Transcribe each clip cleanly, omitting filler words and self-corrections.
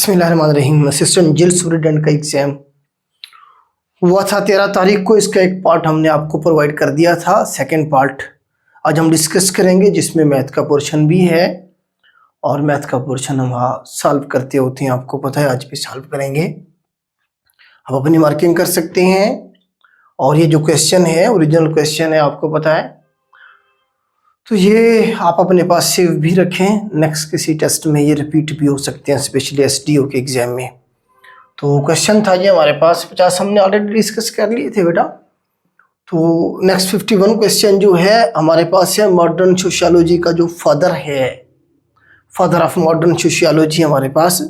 बिस्मिल्लाहिर्रहमानिर्रहीम। Assistant jail superintendent का exam हुआ था 13 तारीख को। इसका एक पार्ट हमने आपको प्रोवाइड कर दिया था। सेकंड पार्ट आज हम डिस्कस करेंगे, जिसमें मैथ का पोर्शन भी है और मैथ का पोर्शन हम सॉल्व करते होते हैं, आपको पता है। आज भी सॉल्व करेंगे, आप अपनी मार्किंग कर सकते हैं। और ये जो क्वेश्चन है ओरिजिनल क्वेश्चन है, आपको पता है, तो ये आप अपने पास सेव भी रखें। नेक्स्ट किसी टेस्ट में ये रिपीट भी हो सकते हैं, स्पेशली एसडीओ के एग्जाम में। तो क्वेश्चन था ये हमारे पास 50 हमने ऑलरेडी डिस्कस कर लिए थे बेटा। तो नेक्स्ट 51 क्वेश्चन जो है हमारे पास है मॉडर्न सोशियोलॉजी का जो फादर है, फादर ऑफ मॉडर्न सोशियोलॉजी हमारे पास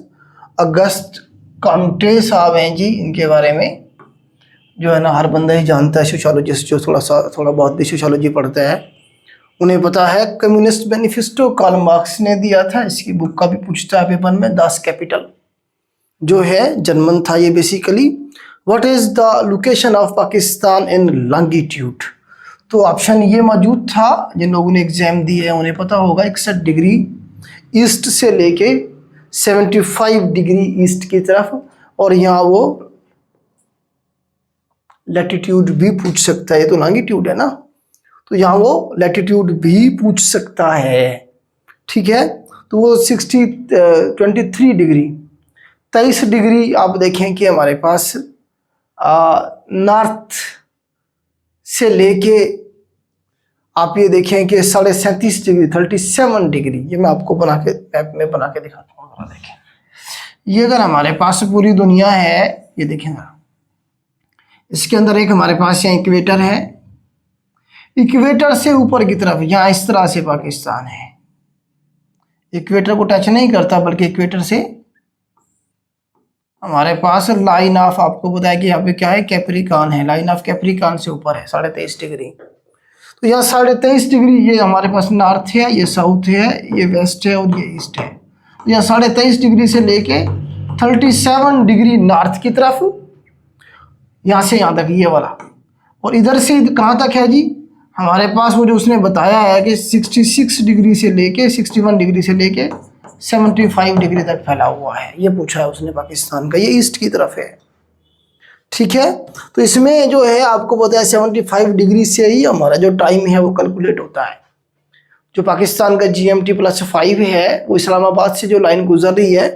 अगस्त कॉम्टे साहब हैं जी। इनके बारे में जो है ना हर बंदा ही जानता है, सोशियोलॉजिस्ट जो थोड़ा बहुत भी सोशियोलॉजी पढ़ता है उन्हें पता है। कम्युनिस्ट मैनिफेस्टो कार्ल मार्क्स ने दिया था। इसकी बुक का भी पूछता है पेपर में। दास कैपिटल जो है जर्मन था ये basically. What is the location of Pakistan in longitude? तो ऑप्शन ये मौजूद था, जिन लोगों ने एग्जाम दिए हैं उन्हें पता होगा। 61 डिग्री ईस्ट से लेके 75 डिग्री ईस्ट की तरफ, और यहाँ वो लैटिट्यूड भी पूछ सकता है। ये तो लॉन्गिट्यूड है ना, तो यहाँ वो लैटिट्यूड भी पूछ सकता है, ठीक है। तो वो 23 डिग्री 23 डिग्री आप देखें कि हमारे पास नॉर्थ से लेके आप ये देखें कि 37.5 डिग्री 37 डिग्री, ये मैं आपको बना के मैप में बना के दिखाता हूँ। देखें ये अगर हमारे पास पूरी दुनिया है, ये देखें इसके अंदर एक हमारे पास यहाँ इक्वेटर है। इक्वेटर से ऊपर की तरफ यहाँ इस तरह से पाकिस्तान है। इक्वेटर को टच नहीं करता, बल्कि इक्वेटर से हमारे पास लाइन ऑफ, आपको बताया कि यहाँ पे क्या है, कैप्रिकॉन है। लाइन ऑफ कैप्रिकॉन से ऊपर है 23.5 डिग्री। तो यहाँ 23.5 डिग्री ये हमारे पास नॉर्थ है, ये साउथ है, ये वेस्ट है और ये ईस्ट है। तो यहाँ 23.5 डिग्री से लेके 37 डिग्री नॉर्थ की तरफ, यहाँ से यहाँ तक ये वाला। और इधर से कहाँ तक है जी हमारे पास, वो जो उसने बताया है कि 66 डिग्री से लेके 61 डिग्री से लेके 75 डिग्री तक फैला हुआ है। ये पूछा है उसने पाकिस्तान का, ये ईस्ट की तरफ है, ठीक है। तो इसमें जो है आपको पता है 75 डिग्री से ही हमारा जो टाइम है वो कैलकुलेट होता है। जो पाकिस्तान का GMT +5 है, वो इस्लामाबाद से जो लाइन गुजर रही है,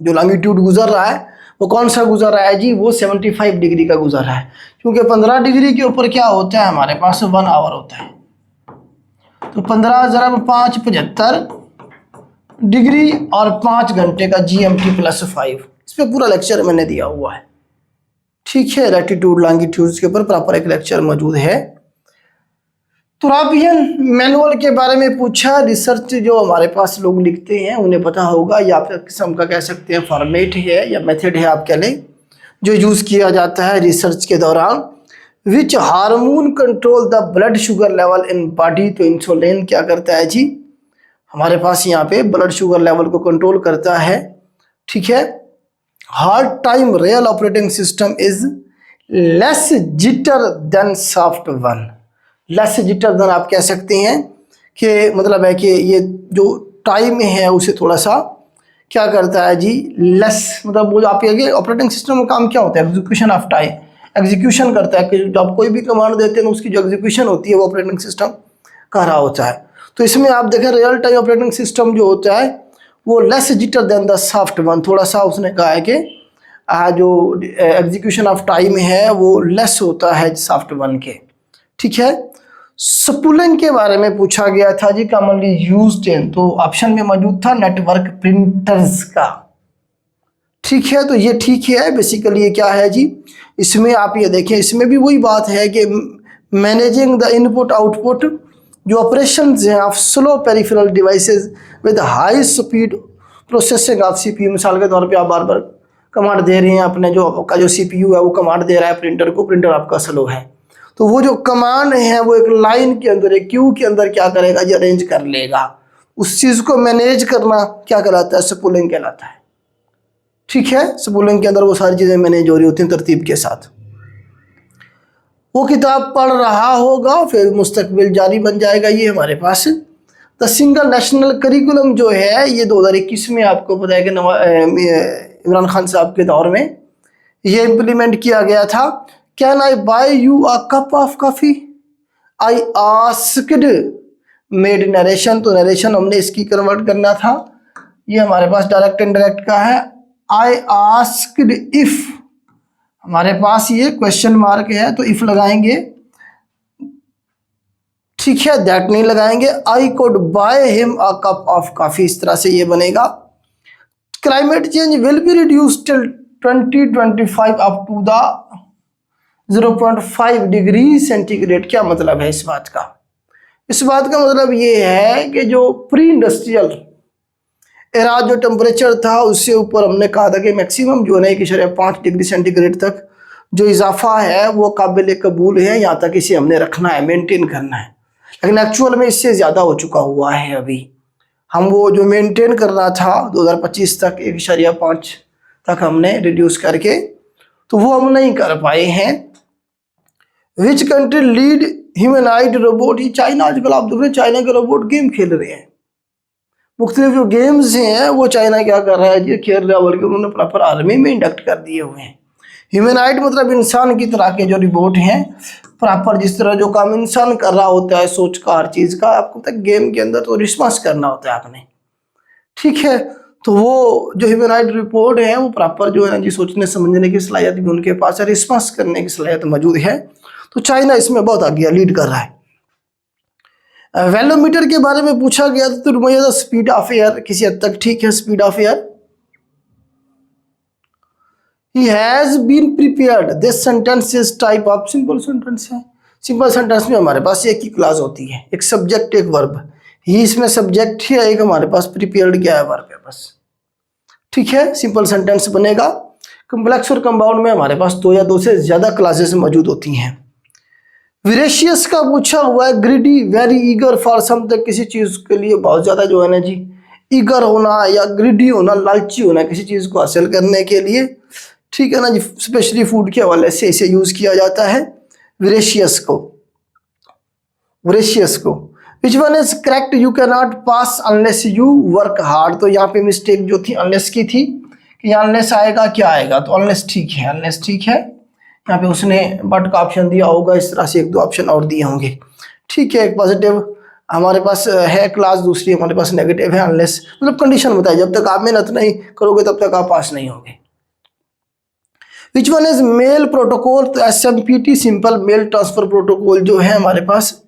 जो लॉन्गिट्यूड गुजर रहा है, वो कौन सा गुजर रहा है जी, वो 75 डिग्री का गुजर रहा है। क्योंकि 15 डिग्री के ऊपर क्या होता है हमारे पास 1 आवर होता है। तो 15 × 5 75 डिग्री और 5 घंटे का GMT +5। इस पर पूरा लेक्चर मैंने दिया हुआ है, ठीक है। लैटिट्यूड लॉन्गिट्यूड के ऊपर प्रॉपर एक लेक्चर मौजूद है। तुराबियन मैनुअल के बारे में पूछा। रिसर्च जो हमारे पास लोग लिखते हैं उन्हें पता होगा, या फिर किस्म का कह सकते हैं फॉर्मेट है या मेथड है आप कह लें, जो यूज़ किया जाता है रिसर्च के दौरान। Which hormone control the blood sugar level in body? तो इंसुलिन क्या करता है जी हमारे पास यहाँ पे ब्लड शुगर लेवल को कंट्रोल करता है, ठीक है। Hard time real operating system is less jitter than soft one. Less jitter than आप कह सकते हैं कि मतलब है कि ये जो टाइम है उसे थोड़ा सा क्या करता है जी, लेस, मतलब वो आप ये ऑपरेटिंग सिस्टम का काम क्या होता है, एग्जीक्यूशन ऑफ टाइम, एग्जीक्यूशन करता है। कि जब आप कोई भी कमांड देते हैं उसकी जो एग्जीक्यूशन होती है वो ऑपरेटिंग सिस्टम कर रहा होता है। तो इसमें आप देखें रियल टाइम ऑपरेटिंग सिस्टम जो होता है वो less jitter than the soft one. थोड़ा सा उसने कहा है कि जो एग्जीक्यूशन ऑफ टाइम है वो लेस होता है सॉफ्ट वन के, ठीक है। स्पूलिंग के बारे में पूछा गया था जी, कॉमनली यूज्ड इन, तो ऑप्शन में मौजूद था नेटवर्क प्रिंटर्स का, ठीक है। तो ये ठीक है। बेसिकली ये क्या है जी, इसमें आप ये देखें, इसमें भी वही बात है कि मैनेजिंग द इनपुट आउटपुट, जो ऑपरेशंस हैं of slow peripheral devices with high speed processing of CPU। मिसाल के तौर पे आप बार बार कमांड दे रहे हैं, अपने जो आपका जो CPU है वो कमांड दे रहा है प्रिंटर को, प्रिंटर आपका स्लो है, तो वो जो कमांड है वो एक लाइन के अंदर, एक क्यू के अंदर क्या करेगा जी, अरेंज कर लेगा। उस चीज़ को मैनेज करना क्या कहलाता है, स्पूलिंग कहलाता है, ठीक है। स्पूलिंग के अंदर वो सारी चीज़ें मैनेज हो रही होती हैं तरतीब के साथ। वो किताब पढ़ रहा होगा, फिर मुस्तकबिल जारी बन जाएगा ये हमारे पास। द सिंगल नेशनल करिकुलम जो है ये 2021 में आपको पता है कि इमरान खान साहब के दौर में ये इम्प्लीमेंट किया गया था। Can I buy you a cup of coffee, I asked, made narration, तो नरेशन हमने इसकी कन्वर्ट करना था, ये हमारे पास डायरेक्ट इनडायरेक्ट का है। आई आस्क्ड इफ, हमारे पास ये क्वेश्चन मार्क है तो इफ लगाएंगे, ठीक है, दैट नहीं लगाएंगे। I could buy him a cup of coffee, इस तरह से ये बनेगा। Climate change will be reduced till 2025 up to the 0.5 degree centigrade. क्या मतलब है इस बात का? इस बात का मतलब ये है कि जो प्री इंडस्ट्रियल एरा जो टेम्परेचर था उससे ऊपर हमने कहा था कि मैक्सिमम जो है 1.5 डिग्री सेंटीग्रेड तक जो इजाफा है वो काबिल कबूल है, यहाँ तक इसे हमने रखना है, मेंटेन करना है। लेकिन एक्चुअल में इससे ज़्यादा हो चुका हुआ है। अभी हम वो जो मेंटेन करना था 2025 तक 1.5 तक हमने रिड्यूस करके, तो वो हम नहीं कर पाए हैं। Which country lead humanoid robot, ये चाइना, आजकल आप देख रहे हैं चाइना के रोबोट गेम खेल रहे हैं। मुख्तलिफ जो गेम्स हैं वो चाइना क्या कर रहा है जी, खेल रहा है, बल्कि उन्होंने प्रॉपर आर्मी में इंडक्ट कर दिए हुए हैं। ह्यूमनाइड मतलब इंसान की तरह के जो रोबोट हैं, प्रॉपर जिस तरह जो काम इंसान कर रहा होता है, सोच का, हर चीज़ का, आपको तक गेम के अंदर तो रिस्पॉन्स करना होता है आपने, ठीक है। तो वो जो ह्यूमनाइड रिपोर्ट है वो प्रॉपर जो है ना जी सोचने समझने की सलाहियत भी उनके पास है, रिस्पॉन्स करने की सलाहियत मौजूद है। तो चाइना इसमें बहुत आगे लीड कर रहा है। वेलोमीटर के बारे में पूछा गया तो रुमैया द स्पीड ऑफ एयर, किसी हद तक ठीक है, speed of air. He has been prepared, this sentence is type of simple sentence है। सिंपल सेंटेंस में हमारे पास एक ही क्लास होती है, एक सब्जेक्ट एक वर्ब। ही इसमें सब्जेक्ट है, एक हमारे पास प्रिपेयर्ड क्या है, वर्ब है बस, ठीक है, सिंपल सेंटेंस बनेगा। कम्प्लेक्स और कंपाउंड में हमारे पास 2 या 2 से ज्यादा क्लासेस मौजूद होती हैं। विरेशियस का पूछा हुआ है, greedy, very eager for something, किसी चीज के लिए बहुत ज्यादा जो है ना जी ईगर होना या ग्रीडी होना, लालची होना किसी चीज को हासिल करने के लिए, ठीक है ना जी, स्पेशली फूड के हवाले से इसे यूज किया जाता है विरेशियस को। विरेशियस को विच one is correct, you can not pass unless you work hard, तो यहाँ पे मिस्टेक जो थी अनलेस की थी कि यहाँ अनलेस आएगा, क्या आएगा, तो अनलेस ठीक है, अनलेस ठीक है। यहाँ पे उसने बट का ऑप्शन दिया होगा, इस तरह से 1-2 ऑप्शन और दिए होंगे, ठीक है। एक पॉजिटिव हमारे पास है क्लास, दूसरी हमारे पास नेगेटिव है अनलेस, मतलब कंडीशन बताइए, जब तक आप मेहनत नहीं करोगे तब तक आप पास नहीं होगे। Which one is mail protocol, तो SMPT simple mail transfer protocol जो है हमारे पास,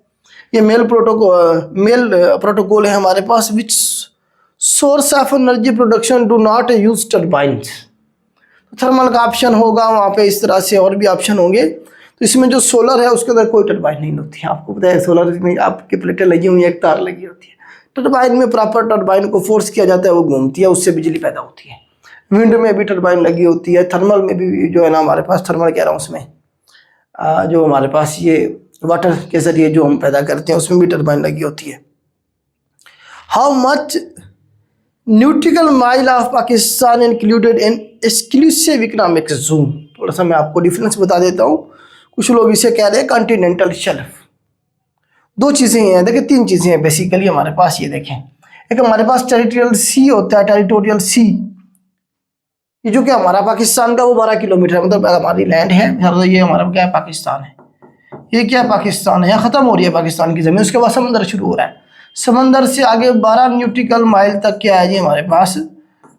ये मेल प्रोटोकॉल है हमारे पास। Which source of energy production do not use turbines, thermal का ऑप्शन होगा वहाँ पे, इस तरह से और भी ऑप्शन होंगे। तो इसमें जो सोलर है उसके अंदर कोई टर्बाइन नहीं होती है, आपको पता है सोलर में आपकी प्लेटें लगी हुई है, एक तार लगी होती है। टर्बाइन में प्रॉपर टर्बाइन को फोर्स किया जाता है, वो घूमती है, उससे बिजली पैदा होती है। विंड में भी टर्बाइन लगी होती है, थर्मल में भी जो है ना हमारे पास, थर्मल कह रहा हूँ उसमें जो हमारे पास ये वाटर के जरिए जो हम पैदा करते हैं उसमें भी टर्बाइन लगी होती है। How much nautical mile of Pakistan included in exclusive economic zone, थोड़ा सा मैं आपको डिफरेंस बता देता हूँ। कुछ लोग इसे कह रहे हैं कॉन्टिनेंटल शेल्फ। 2 चीज़ें हैं, देखिए 3 चीज़ें हैं बेसिकली हमारे पास, ये देखें, एक हमारे पास टेरिटोरियल सी होता है, टेरिटोरियल सी, ये जो कि हमारा पाकिस्तान का वो 12 किलोमीटर है, मतलब हमारी लैंड है, ये हमारा क्या है, पाकिस्तान है, ये क्या है, पाकिस्तान है, यहाँ ख़त्म हो रही है पाकिस्तान की ज़मीन, उसके बाद समंदर शुरू हो रहा है, समंदर से आगे 12 न्यूटिकल माइल तक क्या है जी हमारे पास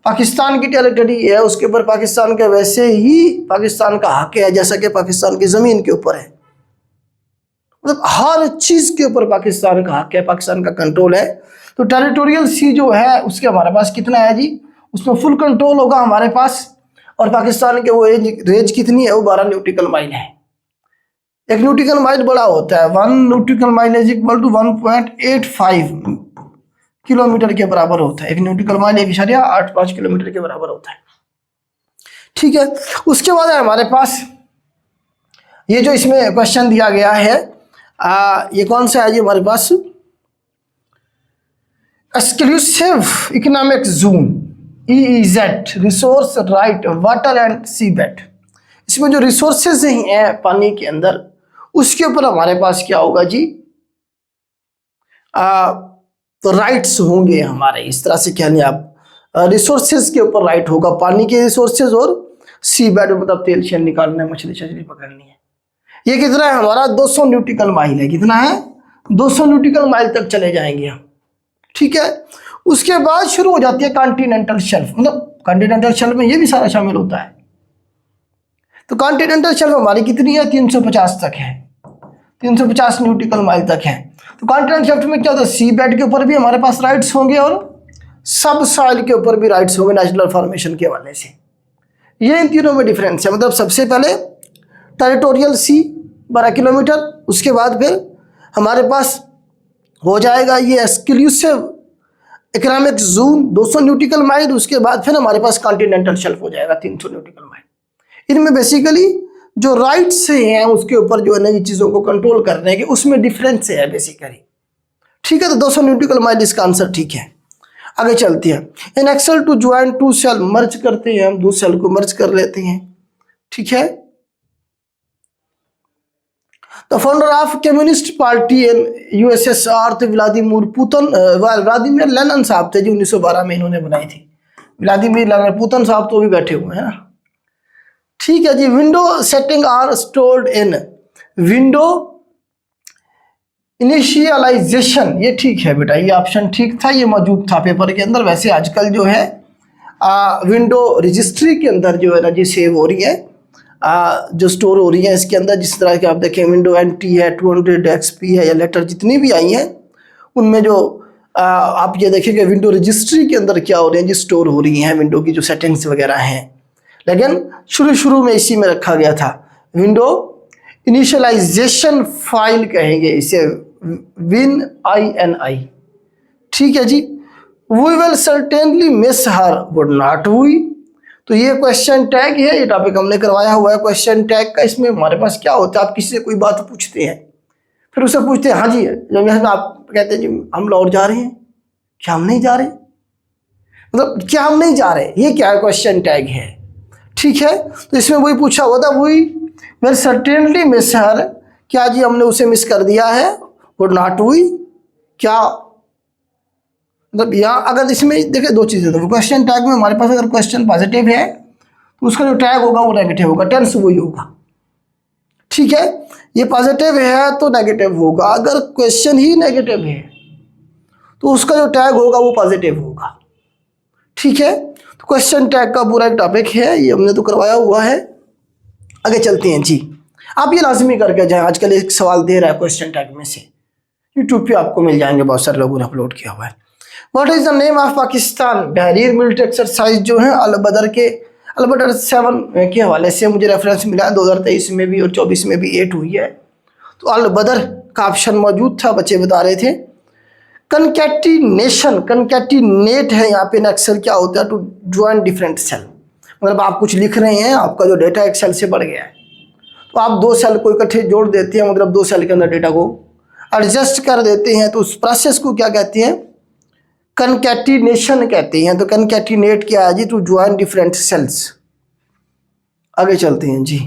पाकिस्तान की टेरिटरी है, उसके ऊपर पाकिस्तान का वैसे ही पाकिस्तान का हक है जैसा कि पाकिस्तान की ज़मीन के ऊपर है, मतलब हर चीज़ के ऊपर पाकिस्तान का हक है, पाकिस्तान का कंट्रोल है। तो टेरिटोरियल सी जो है उसके हमारे पास कितना है जी, उसमें फुल कंट्रोल होगा हमारे पास, और पाकिस्तान के वो रेंज कितनी है, वो 12 न्यूटिकल माइल है। 1 न्यूटिकल माइल बड़ा होता है, 1 nautical mile is equal to 1.85 kilometre के बराबर होता है। 1 न्यूटिकल माइल 1.85 किलोमीटर के बराबर होता है, ठीक है। उसके बाद है हमारे पास ये जो इसमें क्वेश्चन दिया गया है, ये कौन सा है जी हमारे पास, exclusive economic zone EEZ, resource right water and seabed. इसमें जो रिसोर्सेज हैं पानी के अंदर, उसके ऊपर हमारे पास क्या होगा जी, तो राइट्स होंगे हमारे, इस तरह से कह लें आप। रिसोर्सेज के ऊपर राइट होगा, पानी के रिसोर्सेज और सी बेड मतलब तेल शेल निकालना है, मछली छछली पकड़नी है। ये कितना है हमारा 200 न्यूटिकल माइल है, कितना है 200 न्यूटिकल माइल तक चले जाएंगे हम, ठीक है। उसके बाद शुरू हो जाती है कॉन्टिनेंटल शेल्फ, मतलब कॉन्टिनेंटल शेल्फ में ये भी सारा शामिल होता है। तो कॉन्टिनेंटल शेल्फ हमारी कितनी है 350 तक है, 350 न्यूटिकल माइल तक है। तो कॉन्टिनेंटल शेल्फ में क्या होता है, सी बेड के ऊपर भी हमारे पास राइट्स होंगे और सब सॉइल के ऊपर भी राइट्स होंगे नेचुरल फॉर्मेशन के हवाले से। ये इन तीनों में डिफरेंस है, मतलब सबसे पहले टेरिटोरियल सी 12 किलोमीटर, उसके बाद फिर हमारे पास हो जाएगा ये एक्सक्लूसिव इकोनॉमिक जोन 200 न्यूटिकल माइल, उसके बाद फिर हमारे पास कॉन्टिनेंटल शेल्फ हो जाएगा 300 न्यूटिकल माइल। इनमें बेसिकली जो राइट्स हैं उसके ऊपर जो है ना ये चीज़ों को कंट्रोल करने के उसमें डिफरेंस है बेसिकली, ठीक है। तो 200 न्यूटिकल माइल इसका आंसर ठीक है। आगे चलते हैं, in Excel to join two cell, merge करते हैं हम, दो सेल को मर्ज कर लेते हैं, ठीक है। The founder of communist party in USSR तो व्लादिमीर लेनिन साहब थे, जो 1912 में इन्होंने बनाई थी। व्लादिमीर लेनिन, पुतिन साहब तो भी बैठे हुए हैं ना, ठीक है जी। Window setting are stored in window initialization, ये ठीक है बेटा, ये ऑप्शन ठीक था, ये मौजूद था पेपर के अंदर। वैसे आजकल जो है विंडो रजिस्ट्री के अंदर जो है ना जी सेव हो रही है, जो स्टोर हो रही है इसके अंदर, जिस तरह के आप देखें विंडो NT है, 200 XP है या लेटर जितनी भी आई हैं उनमें जो आप ये देखेंगे विंडो रजिस्ट्री के अंदर क्या हो रही है जी, स्टोर हो रही हैं विंडो की जो सेटिंग्स वगैरह हैं। लेकिन शुरू में इसी में रखा गया था, विंडो इनिशियलाइजेशन फाइल कहेंगे इसे, WinINI, ठीक है जी। We will certainly miss her, would not we, तो ये क्वेश्चन टैग है, ये टॉपिक हमने करवाया हुआ है क्वेश्चन टैग का। इसमें हमारे पास क्या होता है, आप किसी से कोई बात पूछते हैं, फिर उससे पूछते हैं हाँ जी, जब आप कहते हैं जी हम लाहौर जा रहे हैं, क्या हम नहीं जा रहे, मतलब क्या हम नहीं जा रहे, ये क्या क्वेश्चन टैग है, ठीक है। तो इसमें वही पूछा हुआ था, वही वेल सर्टेनली मिस हर, क्या जी हमने उसे मिस कर दिया है, वुड नॉट वी, क्या, मतलब यहाँ अगर इसमें देखिए दो चीज़ें, तो क्वेश्चन टैग में हमारे पास अगर क्वेश्चन पॉजिटिव है तो उसका जो टैग होगा वो नेगेटिव होगा, टेंस वही होगा, ठीक है। ये पॉजिटिव है तो नेगेटिव होगा, अगर क्वेश्चन ही नेगेटिव है तो उसका जो टैग होगा वो पॉजिटिव होगा, ठीक है। तो क्वेश्चन टैग का पूरा एक टॉपिक है, ये हमने तो करवाया हुआ है। आगे चलते हैं जी, आप ये लाजमी करके जाएं, आजकल एक सवाल दे रहा है क्वेश्चन टैग में से, यूट्यूब पे आपको मिल जाएंगे, बहुत सारे लोगों ने अपलोड किया हुआ है। What is the name of Pakistan Bahrain military exercise जो है अल-बदर 7 के हवाले से मुझे रेफरेंस मिला है, 2023 में भी और 24 में भी 8 हुई है। तो अल-बदर का ऑप्शन मौजूद था, बच्चे बता रहे थे। कनकैटिनेशन, कनकैटिनेट है यहाँ पे, एक्सेल क्या होता है, टू ज्वाइन डिफरेंट सेल, मतलब आप कुछ लिख रहे हैं, आपका जो डेटा एक सेल से बढ़ गया है तो आप 2 सेल को इकट्ठे जोड़ देते हैं, मतलब 2 सेल के अंदर डेटा को एडजस्ट कर देते हैं, तो उस प्रोसेस को क्या कहते हैं, कनकैटिनेशन कहते हैं। तो कनकैटिनेट क्या है जी, टू ज्वाइन डिफरेंट सेल्स। आगे चलते हैं जी,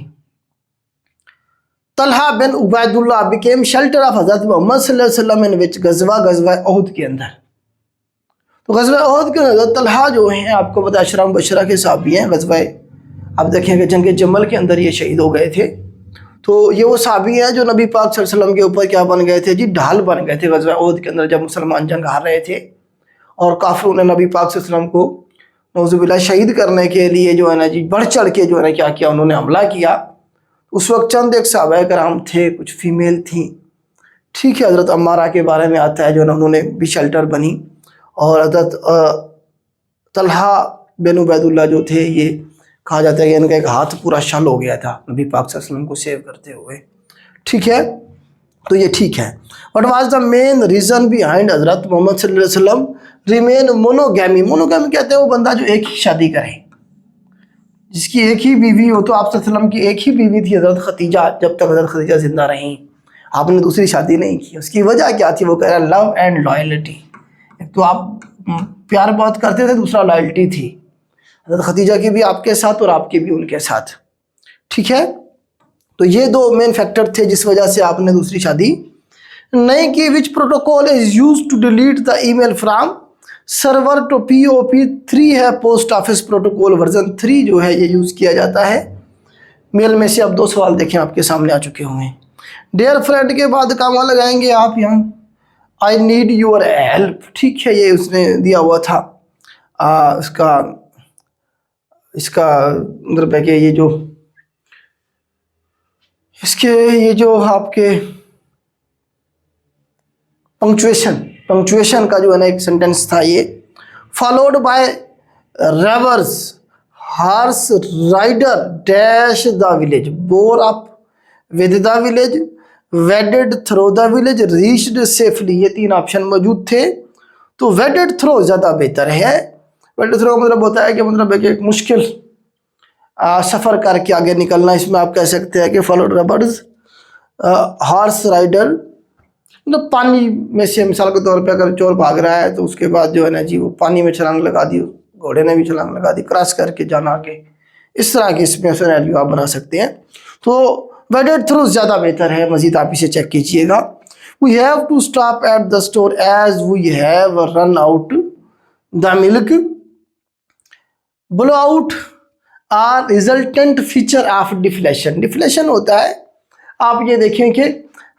तलहा बिन उबैदुल्लाह बिकेम शेल्टर ऑफ हज़रत मोहम्मद सल्लल्लाहु अलैहि वसल्लम इन विच गज़वा उहद के अंदर। तो गज़वा उहद के अंदर तलहा जो हैं आपको पता है अशरा मुबशरा के साहबी हैं, गज़वा आप देखेंगे जंग जमल के अंदर ये शहीद हो गए थे। तो ये वो साहबी हैं जो नबी पाक सल्लल्लाहु अलैहि वसल्लम के ऊपर क्या बन गए थे जी, ढाल बन गए थे गज़वा उहद के अंदर, जब मुसलमान जंग हार रहे थे और काफिरों ने नबी पाक सल्लल्लाहु अलैहि वसल्लम को नौजुबिल्लाह शहीद करने के लिए जो है ना जी बढ़ चढ़ के जो है ना क्या किया, उन्होंने हमला किया। उस वक्त चंद एक सहाबा कराम थे, कुछ फीमेल थी, ठीक है। हज़रत अम्मारा के बारे में आता है जो ना उन्होंने भी शेल्टर बनी, और हज़रत तलहा बिन उबैदुल्लाह जो थे ये कहा जाता है कि इनका एक हाथ पूरा शल हो गया था नबी पाक सल्लल्लाहु अलैहि वसल्लम को सेव करते हुए, ठीक है। तो ये ठीक है। What was the main reason behind हज़रत मोहम्मद सल्लल्लाहु अलैहि वसल्लम रिमेन मोनोगैमी, मोनोगैमी कहते हैं वो बंदा जो एक ही शादी करे, जिसकी एक ही बीवी हो। तो आप सल्लल्लाहु अलैहि वसल्लम की एक ही बीवी थी हज़रत खदीजा, जब तक हज़रत खदीजा जिंदा रहीं, आपने दूसरी शादी नहीं की। उसकी वजह क्या थी, वो कह रहा है लव एंड लॉयल्टी, एक तो आप प्यार बहुत करते थे, दूसरा लॉयल्टी थी, हज़रत खदीजा की भी आपके साथ और आपकी भी उनके साथ, ठीक है। तो ये 2 मेन फैक्टर थे जिस वजह से आपने दूसरी शादी नहीं कि which protocol is use to delete the email from server to POP3 है पोस्ट ऑफिस प्रोटोकॉल वर्जन 3 जो है ये यूज़ किया जाता है। मेल में से अब 2 सवाल देखें आपके सामने आ चुके होंगे। डियर फ्रेंड के बाद कामा लगाएंगे आप यहाँ आई नीड योर हेल्प, ठीक है, ये उसने दिया हुआ था इसका मतलब है कि ये जो इसके ये जो आपके पंक्चुएशन का जो है ना एक सेंटेंस था ये, followed by reverse horse rider dash the village, bore up with the village, waded through the village, reached safely, ये 3 ऑप्शन मौजूद थे। तो वेडेड थ्रो ज़्यादा बेहतर है। वेडेड थ्रो का मतलब होता है कि मतलब है कि एक मुश्किल सफ़र करके आगे निकलना। इसमें आप कह सकते हैं कि फॉलोड रेवर्स हॉर्स राइडर, मतलब पानी में से मिसाल के तौर पे अगर चोर भाग रहा है तो उसके बाद जो है ना जी वो पानी में छलांग लगा दी, घोड़े ने भी छलांग लगा दी, क्रॉस करके जाना आगे, इस तरह के इसमें सिनेरियो आप बना सकते हैं। तो वेडेड थ्रू ज़्यादा बेहतर है, मज़ीद आप इसे चेक कीजिएगा। We have to stop at the store as we have run out the milk, blow out are resultant feature of deflation. Deflation होता है, आप ये देखें कि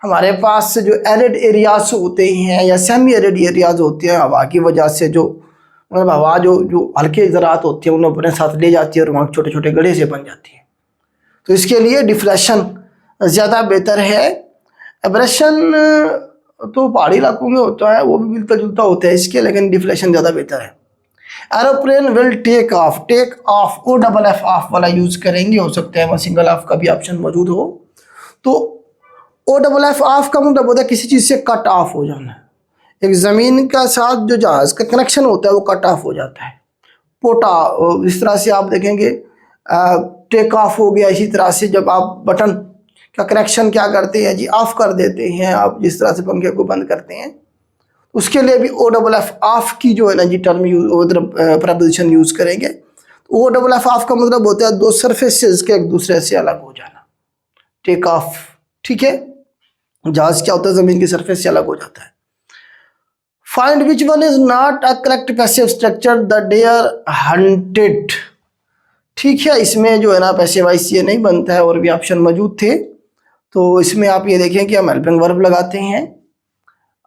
हमारे पास जो एरिड एरियाज होते हैं या सेमी एरिड एरियाज होते हैं, हवा की वजह से जो मतलब हवा जो हल्के ज़रात होती हैं उन्हें अपने साथ ले जाती है और वहाँ छोटे छोटे गड्ढे से बन जाती है। तो इसके लिए डिफ्लेशन ज़्यादा बेहतर है। एब्रेशन तो पहाड़ी इलाकों में होता है, वो भी मिलता जुलता होता है इसके, लेकिन डिफ्लेशन ज़्यादा बेहतर है। Aeroplane will take off, take off OFF off वाला यूज़ करेंगे, हो सकता है वहाँ सिंगल ऑफ का भी ऑप्शन मौजूद हो। तो OFF ऑफ का मतलब होता है किसी चीज़ से कट ऑफ हो जाना। एक ज़मीन का साथ जो जहाज़ का कनेक्शन होता है वो कट ऑफ हो जाता है। पोटा, इस तरह से आप देखेंगे टेक ऑफ हो गया। इसी तरह से जब आप बटन का कनेक्शन क्या करते हैं जी, ऑफ कर देते हैं, आप जिस तरह से पंखे को बंद करते हैं, उसके लिए भी OFF ऑफ की जो है ना जी टर्म प्रपोजिशन यूज़ करेंगे। तो OFF ऑफ का मतलब होता है 2 सरफेसेस के एक दूसरे से अलग हो जाना, टेक ऑफ, ठीक है। जहाज क्या होता है, ज़मीन की सरफेस से अलग हो जाता है। Find which one is not a correct passive structure the deer hunted, ठीक है, इसमें जो है ना पैसिव वॉइस ये नहीं बनता है, और भी ऑप्शन मौजूद थे। तो इसमें आप ये देखें कि हम हेल्पिंग वर्ब लगाते हैं,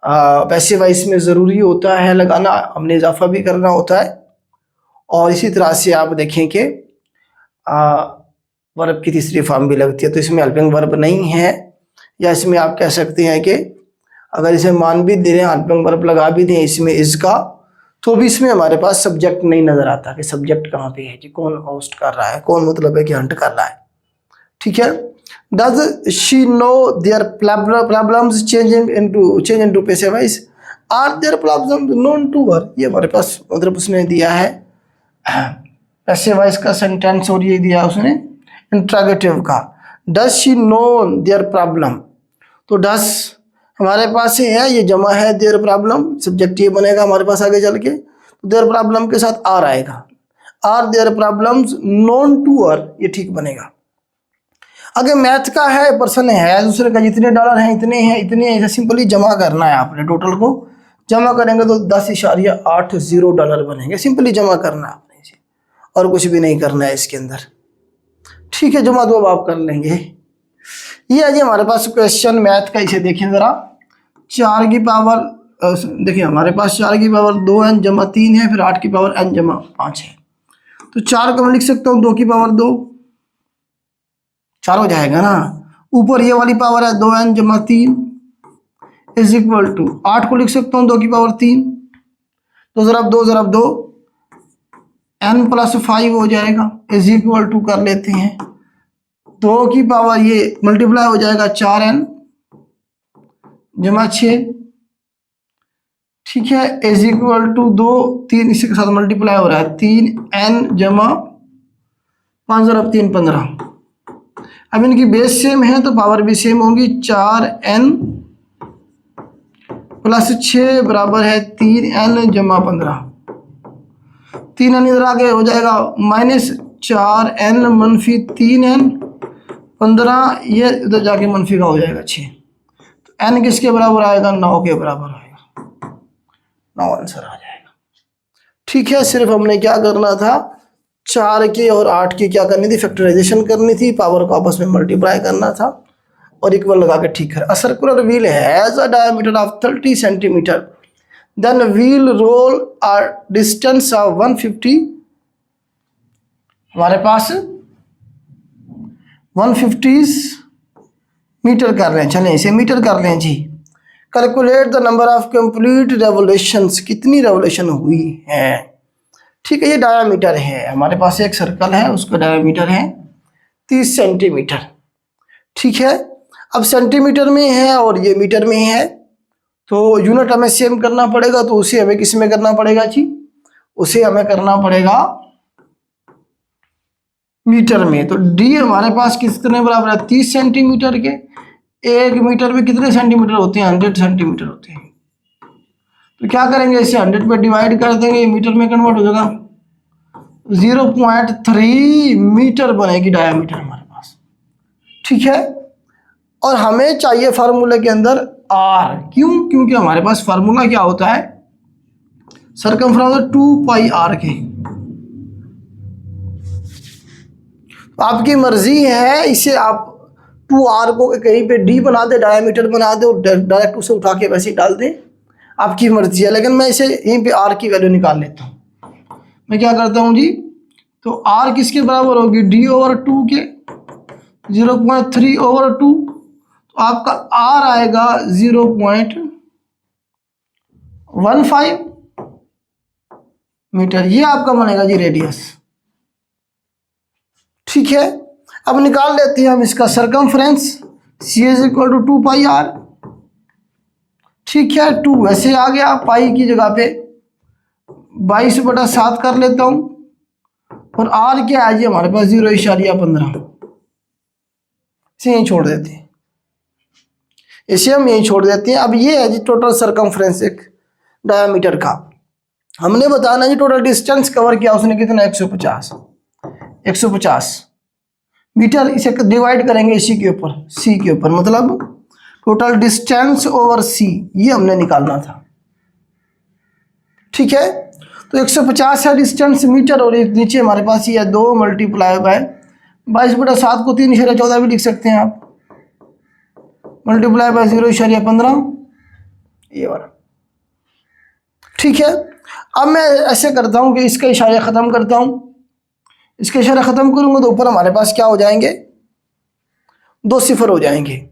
पैसिव वॉइस में ज़रूरी होता है लगाना, हमने इजाफा भी करना होता है। और इसी तरह से आप देखें कि वर्ब की तीसरी फॉर्म भी लगती है, तो इसमें हेल्पिंग वर्ब नहीं है। या इसमें आप कह सकते हैं कि अगर इसे मान भी दे रहे हैं, हेल्पिंग वर्ब लगा भी दें इसमें इसका, तो भी इसमें हमारे पास सब्जेक्ट नहीं नज़र आता कि सब्जेक्ट कहाँ पे है जी, कौन होस्ट कर रहा है, कौन मतलब है कि हंट कर रहा है, ठीक है। Does she know their problems change into passive voice, are there problems known to her, ये हमारे पास मतलब उसने दिया है पैसिव वॉइस का सेंटेंस, और ये दिया उसने इंट्रोगेटिव का। Does she know their problem, तो डज हमारे पास है, ये जमा है देयर प्रॉब्लम, सब्जेक्ट ये बनेगा हमारे पास आगे चल के। तो देयर प्रॉब्लम के साथ आर आएगा, are there problems known to her, ये ठीक बनेगा। अगर मैथ का है, पर्सन है दूसरे का, जितने डॉलर हैं इतने हैं इतने हैं, सिंपली जमा करना है आपने, टोटल को जमा करेंगे तो 10.80 डॉलर बनेंगे, सिंपली जमा करना है आपने इसे, और कुछ भी नहीं करना है इसके अंदर, ठीक है। जमा तो अब आप कर लेंगे। ये है जी हमारे पास क्वेश्चन मैथ का, इसे देखिए ज़रा। 4 की पावर देखिए हमारे पास 4 की पावर 2n जमा 3 है, फिर 8 की पावर n जमा 5 है। तो 4 को मैं लिख सकता हूँ 2 की पावर 2, 4 हो जाएगा ना। ऊपर ये वाली पावर है 2n जमा 3 इज इक्वल टू 8 को लिख सकता हूँ 2 की पावर 3, तो ज़रा 2 n प्लस 5 हो जाएगा, इज इक्वल टू कर लेते हैं 2 की पावर ये मल्टीप्लाई हो जाएगा 4n जमा 6, ठीक है, इज इक्वल टू 2 3 इसी के साथ मल्टीप्लाई हो रहा है 3n जमा 5 × 3 15। अब इनकी बेस सेम है तो पावर भी सेम होगी, 4n प्लस 6 बराबर है 3n जमा 15। 3n इधर आगे हो जाएगा -4n मनफी 3n 15, ये इधर जाके मनफी का हो जाएगा 6। तो n किसके बराबर आएगा, 9 के बराबर आएगा, 9 आंसर आ जाएगा। ठीक है, सिर्फ हमने क्या करना था, 4 के और 8 की क्या करनी थी, फैक्टराइजेशन करनी थी, पावर को आपस में मल्टीप्लाई करना था और इक्वल लगा के ठीक है। A circular wheel has a diameter of 30 centimetre, then wheel roll a distance of 150, हमारे पास 150 मीटर कर रहे हैं, चलें इसे मीटर कर लें जी। Calculate the number of complete revolutions, कितनी रेवोल्यूशन हुई है। ठीक है, ये डायामीटर है, हमारे पास एक सर्कल है, उसका डायामीटर है 30 सेंटीमीटर। ठीक है, अब सेंटीमीटर में है और ये मीटर में है, तो यूनिट हमें सेम करना पड़ेगा, तो उसे हमें किस में करना पड़ेगा जी, उसे हमें करना पड़ेगा मीटर में। तो डी हमारे पास कितने बराबर है, 30 सेंटीमीटर के। एक मीटर में कितने सेंटीमीटर होते हैं, 100 सेंटीमीटर होते हैं। तो क्या करेंगे, इसे 100 पे डिवाइड कर देंगे, मीटर में कन्वर्ट हो जाएगा, 0.3 मीटर बनेगी डायामीटर हमारे पास। ठीक है, और हमें चाहिए फार्मूले के अंदर आर, क्यों, क्योंकि हमारे पास फार्मूला क्या होता है, सरकमफ्रेंस 2 पाई आर के। आपकी मर्जी है, इसे आप 2r को कहीं पे d बना दे, डायमीटर बना दे और डायरेक्ट उसे उठा के वैसे ही डाल दे, आपकी मर्जी है। लेकिन मैं इसे यहीं पे r की वैल्यू निकाल लेता हूँ। मैं क्या करता हूँ जी, तो r किसके बराबर होगी, d/2 के, 0.3/2, तो आपका r आएगा 0.15 मीटर, ये आपका बनेगा जी रेडियस। ठीक है, अब निकाल लेते हैं हम इसका सरकमफ्रेंस, c = 2 पाई r। ठीक है, 2 वैसे आ गया, पाई की जगह पे 22/7 कर लेता हूं, और r क्या है जी हमारे पास 0.15, इसे यहीं छोड़ देते हैं, इसे हम यहीं छोड़ देते हैं। अब ये है जी टोटल सरकमफ्रेंस एक डायमीटर का। हमने बताना जी टोटल डिस्टेंस कवर किया उसने कितना, 150 मीटर। इसे डिवाइड करेंगे इसी के ऊपर, सी के ऊपर, मतलब टोटल डिस्टेंस ओवर सी, ये हमने निकालना था। ठीक है, तो 150 है डिस्टेंस मीटर, और नीचे हमारे पास ये 2 मल्टीप्लाई बाय 22/7 को 3.14 भी लिख सकते हैं आप, मल्टीप्लाई बाय 0.15, ये वाला। ठीक है, अब मैं ऐसे करता हूँ कि इसका इशारा ख़त्म करता हूँ, इसके इशारा ख़त्म करूँगा तो ऊपर हमारे पास क्या हो जाएंगे, 2 सिफर हो जाएंगे।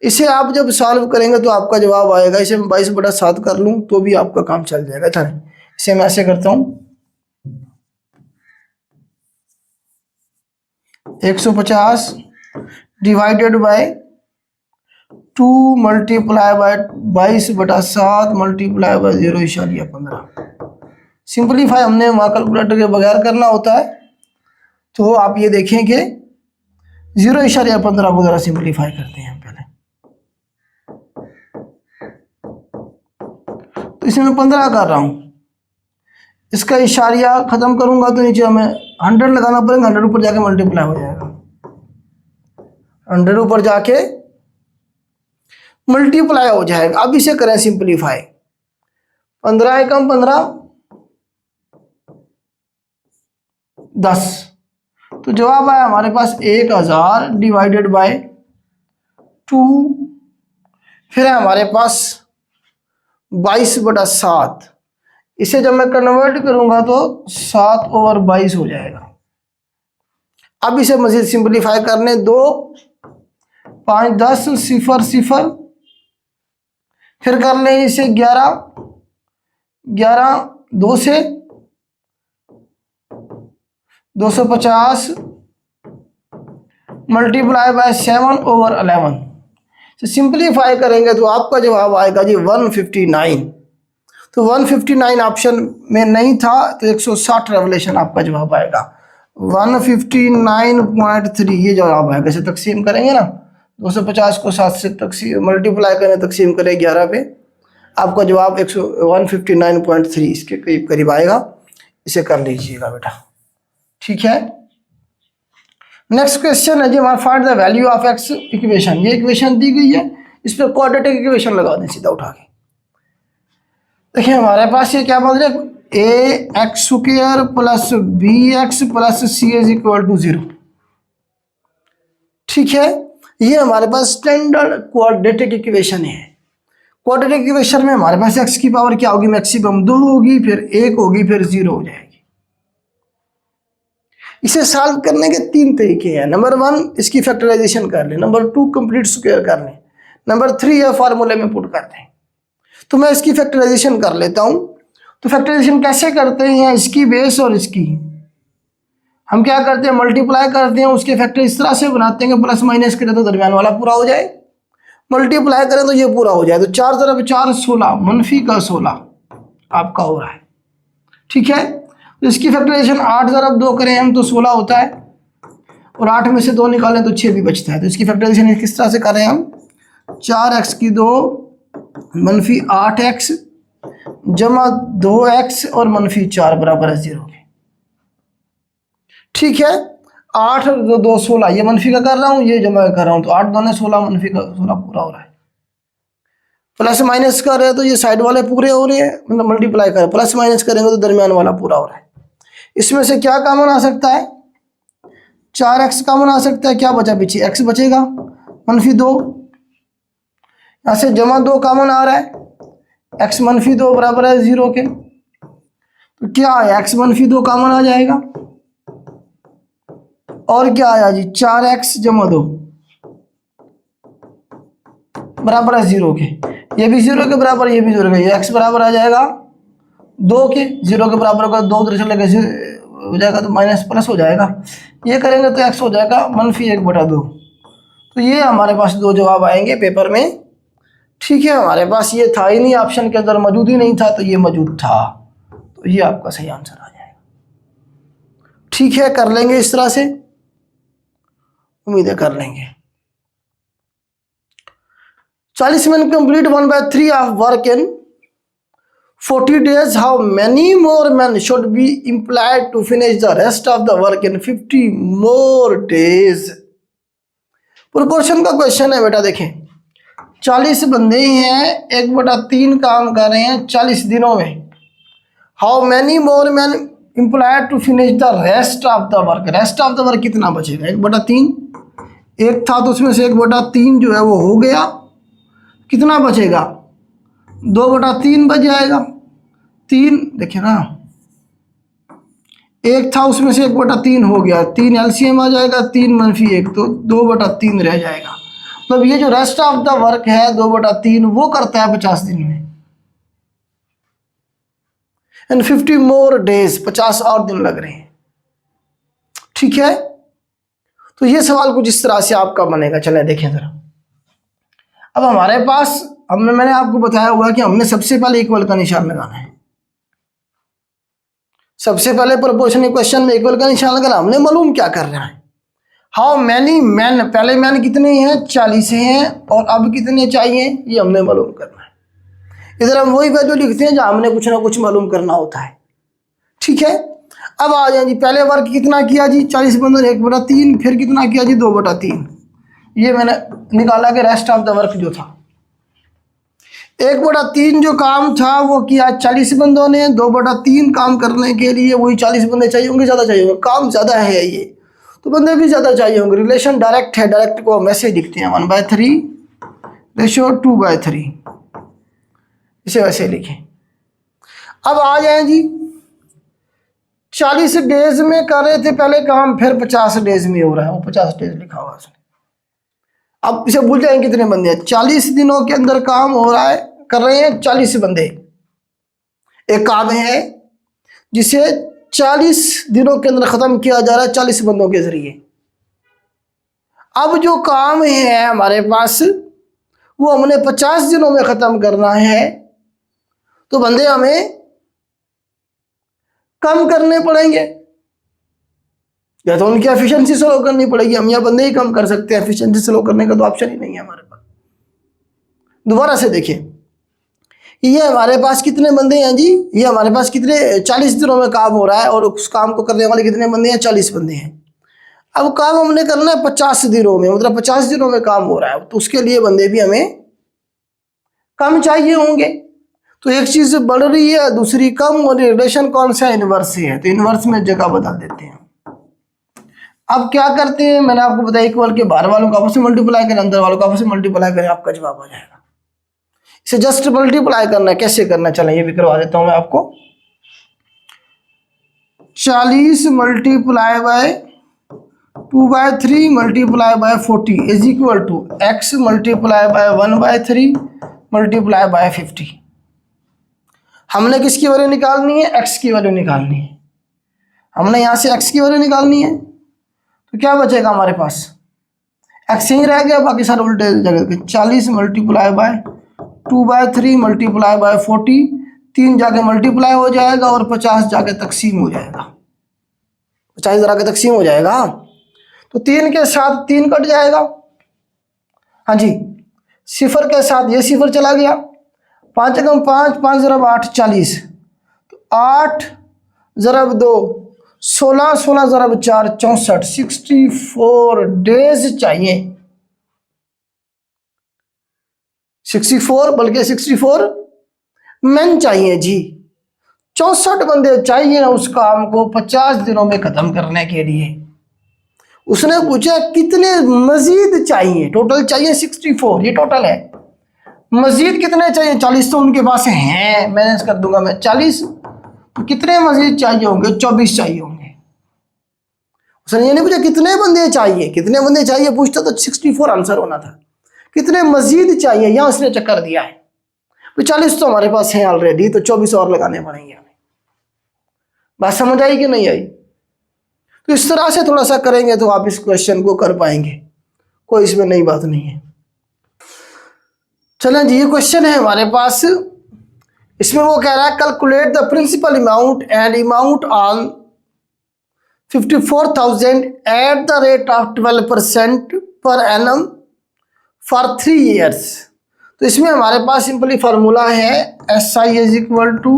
इसे आप जब सॉल्व करेंगे तो आपका जवाब आएगा, इसे मैं 22/7 कर लूँ तो भी आपका काम चल जाएगा। था, इसे मैं ऐसे करता हूँ, 150 divided by 2 multiply by 22/7 multiply by 0.15। Simplify हमने वहाँ कैलकुलेटर के बगैर करना होता है, तो आप ये देखें कि 0.15 को ज़रा सिंपलीफाई करते हैं पहले, तो इसमें मैं 15 कर रहा हूँ, इसका इशारिया ख़त्म करूँगा तो नीचे हमें 100 लगाना पड़ेगा, 100 ऊपर जाके मल्टीप्लाई हो जाएगा, 100 ऊपर जाके मल्टीप्लाई हो जाएगा। अब इसे करें सिंपलीफाई, 15 एकम 15, 10, तो जवाब आया हमारे पास 1000 डिवाइडेड बाय 2, फिर है हमारे पास 22/7, इसे जब मैं कन्वर्ट करूंगा तो 7/22 हो जाएगा। अब इसे मजीद सिंपलीफाई करने 2, 5, 10, 0, 0, फिर कर लें इसे 11, 2 से 250 मल्टीप्लाई बाय 7/11, तो सिंपलीफाई करेंगे तो आपका जवाब आएगा जी 159। तो 159 ऑप्शन में नहीं था, तो 160 रेवोल्यूशन आपका जवाब आएगा, 159.3 ये जवाब आएगा। इसे तकसीम करेंगे ना, 250 को 7 से तकसीम मल्टीप्लाई करें, तकसीम करें 11 पे, आपका जवाब 159.3 इसके करीब करीब आएगा। इसे कर लीजिएगा बेटा। ठीक है, नेक्स्ट क्वेश्चन है जी हमारा, find the value of x equation. ये इक्वेशन दी गई है, इस पर क्वाड्रेटिक इक्वेशन लगा दें सीधा उठा के। देखिए हमारे पास ये क्या बोल रहे हैं, A X square plus B X plus C is equal to 0। ठीक है, ये हमारे पास स्टैंडर्ड क्वाड्रेटिक इक्वेशन है। क्वाड्रेटिक इक्वेशन में हमारे पास एक्स की पावर क्या होगी, मैक्सिमम 2 होगी, फिर 1 होगी, फिर 0 हो जाएगी। इसे सॉल्व करने के 3 तरीके हैं। नंबर 1 इसकी फैक्टराइजेशन कर लें, नंबर 2 कंप्लीट स्क्वायर कर लें, नंबर 3 या फार्मूले में पुट कर दें। तो मैं इसकी फैक्टराइजेशन कर लेता हूं। तो फैक्टराइजेशन कैसे करते हैं, इसकी बेस और इसकी हम क्या करते हैं, मल्टीप्लाई करते हैं, उसके फैक्टर इस तरह से बनाते हैं कि प्लस माइनस करें तो दरमियान वाला पूरा हो जाए, मल्टीप्लाई करें तो ये पूरा हो जाए। तो 4 तरफ 4 16 मनफी का 16 आपका हो रहा है। ठीक है, तो इसकी फैक्टराइजेशन 8 तरफ 2 करें हम तो 16 होता है, और 8 में से 2 निकालें तो 6 भी बचता है। तो इसकी फैक्टराइजेशन किस तरह से कर रहे हैं हम, 4x की 2 मनफी 8x जमा 2x और मनफी 4 बराबर है 0 के। ठीक है, 8 और 2 16, ये मनफी का कर रहा हूँ, ये जमा कर रहा हूँ, तो 8 2 16 मनफी का 16 पूरा हो रहा है। प्लस माइनस कर रहे हैं तो ये साइड वाले पूरे हो रहे हैं, मतलब मल्टीप्लाई कर, प्लस माइनस करेंगे तो दरमियान वाला पूरा हो रहा है। इसमें से क्या कॉमन आ सकता है, 4x कॉमन आ सकता है, क्या बचा पीछे x बचेगा मनफी 2, यहाँ से जमा 2 कॉमन आ रहा है, x मनफी 2 बराबर है 0 के। तो क्या है, x मनफी 2 कॉमन आ जाएगा, और क्या आया जी 4x जमा 2 बराबर है 0 के, ये भी 0 के बराबर, ये भी 0 के, ये x बराबर आ जाएगा 2 के, 0 के बराबर होगा 2 उधर चलेगा हो जाएगा तो माइनस प्लस हो जाएगा, ये करेंगे तो x हो जाएगा मनफी 1/2। तो ये हमारे पास 2 जवाब आएंगे पेपर में। ठीक है, हमारे पास ये था ही नहीं, ऑप्शन के अंदर मौजूद ही नहीं था, तो ये मौजूद था, तो ये आपका सही आंसर आ जाएगा। ठीक है, कर लेंगे इस तरह से, उम्मीदें कर लेंगे। 40 men complete 1/3 of work in 40 days. How many more men should be employed to finish the rest of the work in 50 more days? Proportion का क्वेश्चन है बेटा। देखें 40 बंदे हैं, 1/3 काम कर रहे हैं 40 दिनों में। How many more man employed to finish the rest of the work, rest of the work कितना बचेगा, 1/3, एक था तो उसमें से 1/3 जो है वो हो गया, कितना बचेगा 2/3 बच जाएगा, 3 देखिए ना, एक था उसमें से 1/3 हो गया, 3 एलसीएम आ जाएगा, 3 मनफी 1 तो 2/3 रह जाएगा। मतलब ये जो रेस्ट ऑफ द वर्क है 2/3 वो करता है 50 दिन में, एंड 50 मोर डेज, 50 और दिन लग रहे हैं। ठीक है, तो ये सवाल कुछ इस तरह से आपका बनेगा। चले देखें जरा। अब हमारे पास मैंने आपको बताया हुआ कि हमने सबसे पहले इक्वल का निशान लगाना है। सबसे पहले प्रोपोर्शनल क्वेश्चन में इक्वल का निशान लगाना, हमने मालूम क्या कर रहा है, हाउ मैनी मैन, पहले मैन कितने हैं 40 हैं, और अब कितने चाहिए ये हमने मालूम करना है। इधर हम वही वैल्यू लिखते हैं जहां हमने कुछ ना कुछ मालूम करना होता है। ठीक है, अब आ जाए जी, पहले वर्क कितना किया जी 40 बंदों ने 1/3, फिर कितना किया जी 2/3, ये मैंने निकाला कि रेस्ट ऑफ द वर्क जो था 1/3 जो काम था वो किया 40 बंदों ने, 2/3 काम करने के लिए वही 40 बंदे चाहिए होंगे, ज़्यादा चाहिए होंगे, काम ज़्यादा है ये तो बंदे भी ज़्यादा चाहिए होंगे। रिलेशन डायरेक्ट है, डायरेक्ट को हम ऐसे लिखते हैं 1/3 रेशियो 2/3, इसे वैसे लिखें। अब आ जाए जी, 40 डेज में कर रहे थे पहले काम, फिर 50 डेज में हो रहा है, वो 50 डेज लिखा हुआ है। अब इसे भूल जाएंगे कितने बंदे हैं, 40 दिनों के अंदर काम हो रहा है, कर रहे हैं 40 बंदे। एक काम है जिसे 40 दिनों के अंदर खत्म किया जा रहा है 40 बंदों के जरिए। अब जो काम है हमारे पास वो हमने 50 दिनों में खत्म करना है, तो बंदे हमें कम करने पड़ेंगे, या तो उनकी एफिशिएंसी स्लो करनी पड़ेगी, हम या बंदे ही कम कर सकते हैं, एफिशिएंसी स्लो करने का तो ऑप्शन ही नहीं है हमारे पास। दोबारा से देखिए, ये हमारे पास कितने बंदे हैं जी, ये हमारे पास कितने 40 दिनों में काम हो रहा है, और उस काम को करने वाले कितने बंदे हैं 40 बंदे हैं। अब काम हमने करना है 50 दिनों में, मतलब 50 दिनों में काम हो रहा है, तो उसके लिए बंदे भी हमें कम चाहिए होंगे, तो एक चीज बढ़ रही है दूसरी कम, और रिलेशन कौन सा इनवर्स से है, तो इनवर्स में जगह बदल देते हैं। अब क्या करते हैं, मैंने आपको बताया इक्वल के बाहर वालों को आपस में मल्टीप्लाई करें, अंदर वालों को आपस में मल्टीप्लाई करें, आपका जवाब आ जाएगा। इसे जस्ट मल्टीप्लाई करना है, कैसे करना, चले ये भी करवा देता हूं मैं आपको। 40 multiply by 2/3 multiply by 40 is equal to x multiply by 1/3 multiply by 50। हमने किसकी वैल्यू निकालनी है, x की वैल्यू निकालनी है। हमने यहां से x की वैल्यू निकालनी है, तो क्या बचेगा हमारे पास, x यहीं रह गया, बाकी सारे उल्टे जगह। 40 मल्टीप्लाई बाय 2/3 मल्टीप्लाई बाय 40, 3 जाके मल्टीप्लाई हो जाएगा और 50 जाके तकसीम हो जाएगा, 50 जरा के तकसीम हो जाएगा, तो 3 के साथ 3 कट जाएगा। हाँ जी, सिफर के साथ ये सिफर चला गया, 5 × 5 5 × 8 40, तो 8 × 2 16, 16 × 4 64, 64 डेज चाहिए, 64 बल्कि 64 मैन चाहिए जी। 64 बंदे चाहिए उस काम को 50 दिनों में खत्म करने के लिए। उसने पूछा कितने मजीद चाहिए, टोटल चाहिए 64, ये टोटल है, मजीद कितने चाहिए, 40 तो उनके पास हैं, मैनेज कर दूंगा मैं 40, तो कितने मजीद चाहिए होंगे, 24 चाहिए होंगे। उसने ये नहीं पूछा कितने बंदे चाहिए, कितने बंदे चाहिए पूछता तो 64 आंसर होना था, कितने मजीद चाहिए यहां उसने चक्कर दिया है। तो 40 तो हमारे पास है ऑलरेडी, तो 24 और लगाने पड़ेंगे हमें। बात समझ आई कि नहीं आई? तो इस तरह से थोड़ा सा करेंगे तो आप इस क्वेश्चन को कर पाएंगे, कोई इसमें नई बात नहीं है। चलें जी, ये क्वेश्चन है हमारे पास, इसमें वो कह रहा है calculate the principal amount and amount on 54,000 at the rate of 12% per annum for 3 years। तो इसमें हमारे पास सिंपली फार्मूला है SI is equal to